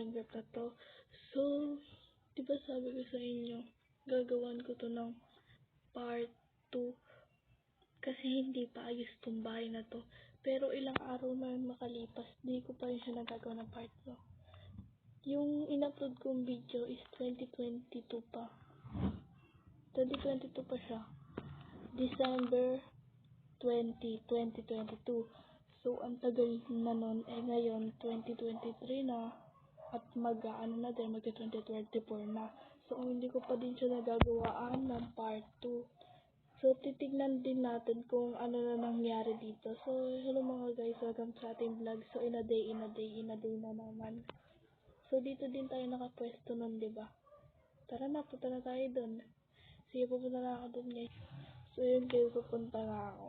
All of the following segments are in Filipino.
Minecraft na to. So, di ba sabi ko sa inyo, gagawan ko to ng part 2 kasi hindi pa ayos tong bahay na to. Pero ilang araw na makalipas, di ko pa rin siya nagagawa ng part 2. Yung in-upload kong video is 2022 pa. 2022 pa siya. December 2022. So, ang tagal na nun, ngayon, 2023 na, at mag-2024 na. So, hindi ko pa din siya nagagawaan ng part 2. So, titignan din natin kung ano na nangyari dito. So, hello mga guys, welcome sa ating vlog. So, in a day na naman. So, dito din tayo nakapwesto nun, diba? Tara na, punta na tayo dun. Sige, pupunta na ako dun, guys. So, yun kayo, pupunta na ako.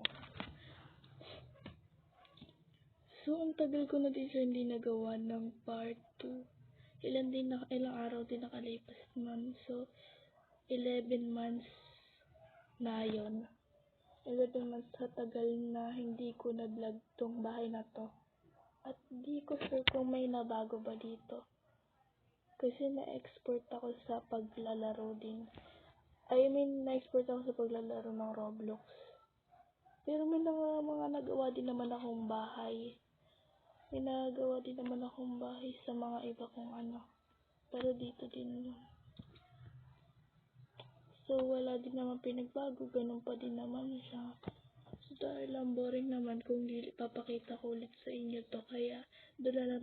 So, ang tagal ko na din siya hindi nagawa ng part 2. Ilang araw din nakalipas nun. So, 11 months na yun. 11 months sa tagal na hindi ko na-vlog tong bahay na to. At di ko sure kung may nabago ba dito. Kasi na-export ako sa paglalaro din. Na-export ako sa paglalaro ng Roblox. Pero may mga nagawa din naman akong bahay. May nagawa din naman akong bahay sa mga iba kong ano. Pero dito din yun. So, wala din naman pinagbago. Ganun pa din naman siya. So, dahil lang boring naman kung papakita ko ulit sa inyo to. Kaya, doon na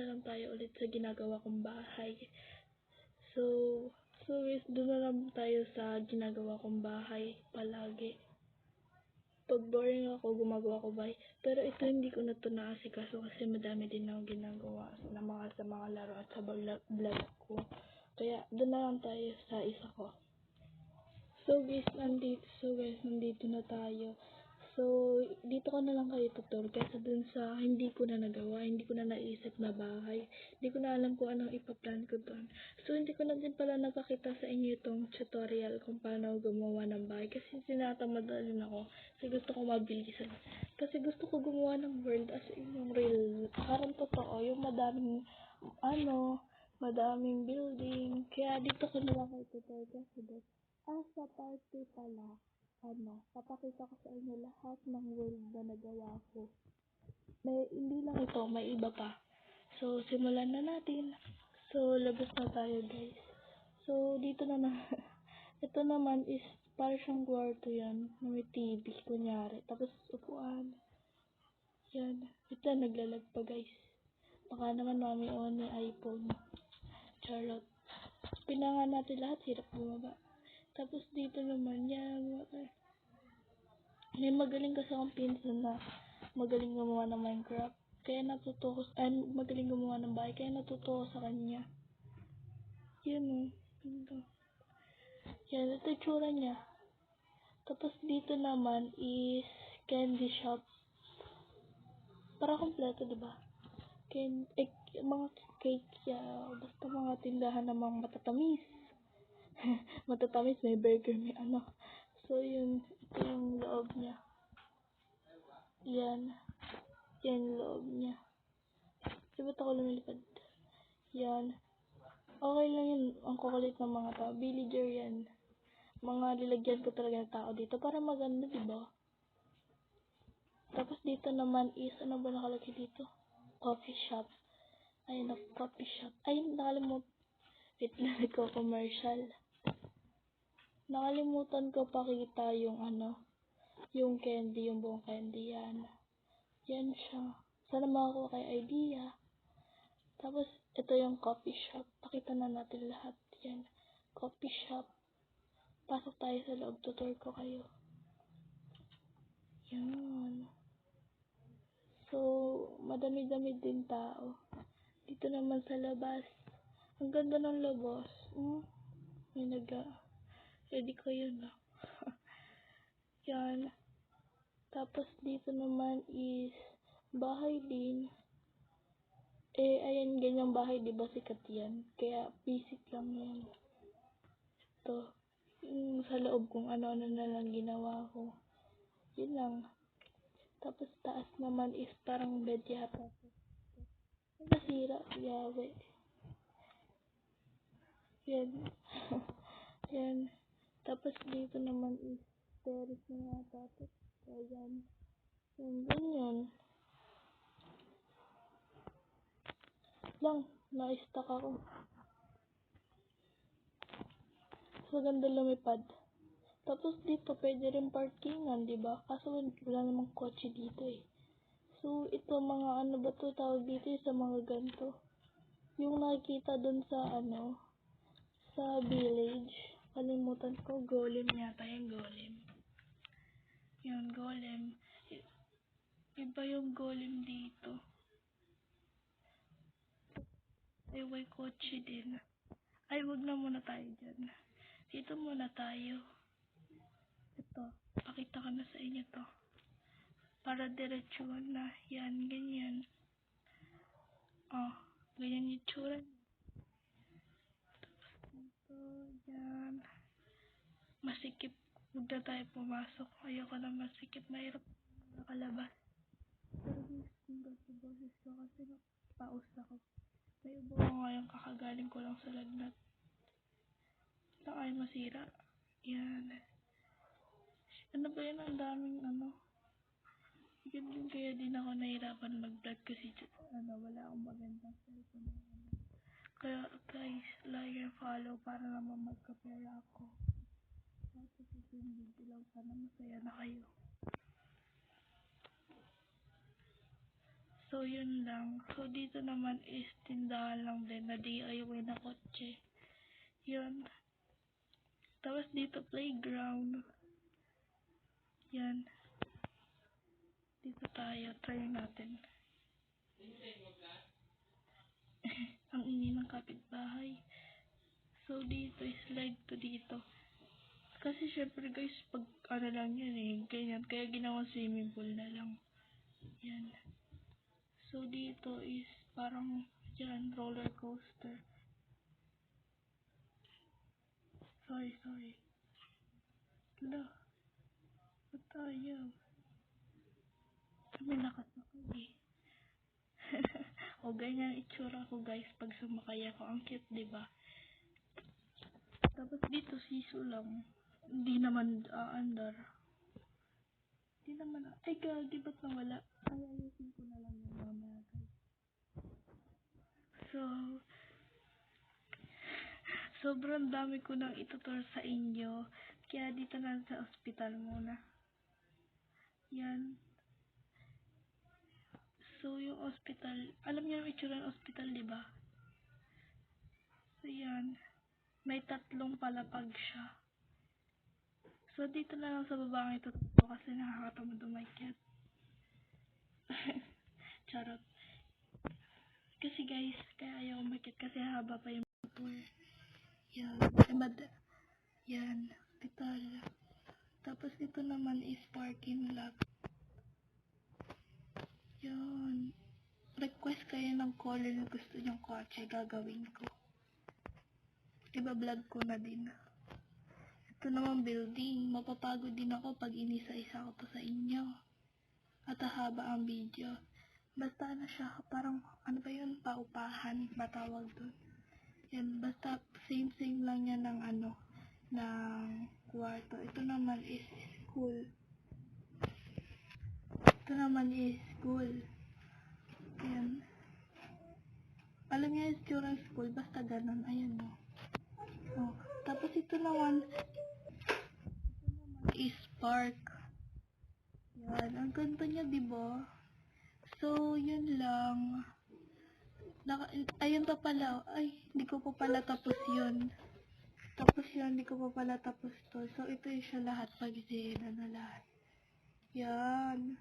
lang tayo ulit sa ginagawa kong bahay. So guys, doon na lang tayo sa ginagawa kong bahay palagi. Pag boring ako, gumagawa ko bahay. Pero ito hindi ko na ito naasikaso kasi madami din akong ginagawa sa mga laro at sa vlog ko. Kaya doon na lang tayo sa isa ko. So guys, nandito na tayo. So, dito ko na lang kayo tutor kasi dun sa hindi ko na nagawa, hindi ko na naisip na bahay. Hindi ko na alam kung anong ipaplan ko dun. So, hindi ko na din pala napakita sa inyo itong tutorial kung paano gumawa ng bahay kasi tinatamad na rin ako. Kasi gusto ko mabilisan. Kasi gusto ko gumawa ng world as in yung real. Parang totoo, yung madaming building. Kaya dito ko na lang kayo tutor kasi dito. Sa part 2 pala, papakita ko sa inyo lahat ng world na nagawa ko. Hindi lang ito, may iba pa. So, simulan na natin. So, labas na tayo, guys. So, dito ito naman is para siyang kwarto yan, na may TV, kunyari. Tapos, upuan. Yan. Ito, naglalag pa, guys. Baka naman mami on may iPhone. Charlotte. Pinanga natin lahat, hirap bumaba. Tapos dito naman yan, may magaling kasi akong pinsan na magaling gumawa ng Minecraft. Kaya magaling gumawa ng bahay, kaya natuto ko sa kanya. Yan pinto. Yan, ito itsura niya. Tapos dito naman is candy shop. Para kompleto, diba? Mga cake, basta mga tindahan ng mga matatamis. Matatamis, may burger, may ano. So, ito yung loob niya. Yan loob niya. Ba't ako lumilipad? Yan. Okay lang yun. Ang kukulit ng mga tao. Villager yan. Mga lilagyan ko talaga ng tao dito para maganda, diba? Tapos dito naman is, ano ba nakalagay dito? Coffee shop. Ayun, coffee shop. Ayun, nakalimutan. Wait lang, commercial. Nakalimutan ko pakita yung yung candy, yung buong candy, yan. Yan siya. Sana makakuha kayo idea. Tapos, ito yung coffee shop. Pakita na natin lahat. Yan. Coffee shop. Pasok tayo sa loob. Tutor ko kayo. Yan. So, madami-dami din tao. Dito naman sa labas. Ang ganda ng labas. May ready ko yun. Yan. Tapos dito naman is bahay din. Ayan, ganyang bahay, diba sikat yan? Kaya basic lang yan. Ito. Sa loob kung ano-ano na lang ginawa ko. Yun lang. Tapos taas naman is parang bed yata. Nasira, yawe. Yan. Yan. Tapos dito naman is terrace na yata. Ayan. Yan, ganyan. Lang, na-stuck ako. So, ganda lumipad. Tapos dito, pwede rin parkingan, diba? Kaso wala namang kotse dito eh. So, ito mga ano ba to tawag dito sa mga ganito. Yung nakikita dun sa sa village. Kalimutan ko, golem yata yung golem. Yun, golem. Iba yung golem dito. Ay, may kotse din. Ay, wag na muna tayo dyan. Dito muna tayo. Ito, pakita ko na sa inyo to. Para diretsuhan na. Yan, ganyan. Oh, ganyan yung tsura. Ito, yan. Masikip. Huwag na tayo pumasok. Ayoko na masikip. Mahirap nakalabas. Pero guys, kung gusto boses ko kasi paus ako. May ubo ko ngayon kakagaling ko lang sa lagnat. Ito ay masira. Yan. Ano ba yun? Ang daming Yun din kaya din ako nahirapan mag-vlog kasi wala akong magandang cellphone. Kaya guys, like and follow para naman magkapera ako. Tapos yung video lang, sana masaya na kayo. So yun lang. So dito naman is tindahan lang din na DIY na kotse. Yun. Tapos dito playground. Yan. Dito tayo. Try natin. Ang ingay ng kapitbahay. So dito is slide to dito. Kasi syempre guys, pag lang yan eh. Ganyan. Kaya ginawang swimming pool na lang. Yan. So dito is parang yan, roller coaster. Sorry. Hala. Ba't tayo? May nakasakay eh. O ganyan itsura ko guys pag sumakay ako. Ang cute, diba? Tapos dito siso lang. Hindi naman aandar. Hindi naman. Ay gagi, ba't nawala? Ay, ayusin ko na lang yung mamaya guys. So, sobrang dami ko nang itutur sa inyo. Kaya dito na sa ospital muna. Yan. So, yung ospital, alam niyo yung itsura ng ospital, diba? So, yan. May 3 palapag siya. So, dito na lang sa baba ang itutur kasi nakakatamad umakyat. Charot. Kasi guys, kaya ayaw umakyat kasi haba pa yung tour. Yan. Yan. Hospital. Tapos ito naman is parking lot. Yan. Request kayo ng color na gusto nyong kotse, gagawin ko. Iba-vlog ko na din. Ito naman building. Mapapagod din ako pag inisa-isa ko to sa inyo. At haba ang video. Basta siya, parang, ba yun, paupahan, batawag dun. Yan, basta same lang yan ng ng kwarto. Ito naman is school. Yan. Alam niyo yung student school, basta ganun. Ayan mo. Oh. Tapos ito naman is park. Yan. Ang ganda niya, diba? So, yun lang. Ayun pa pala. Ay, hindi ko pa pala tapos yun. Hindi ko pa pala tapos to. So, ito yung siya lahat pag lahat. Yan.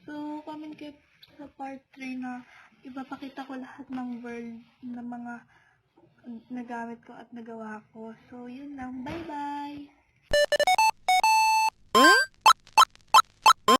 So, comment kayo sa part 3 na ipapakita ko lahat ng world na mga nagamit ko at nagawa ko. So, yun lang. Bye-bye!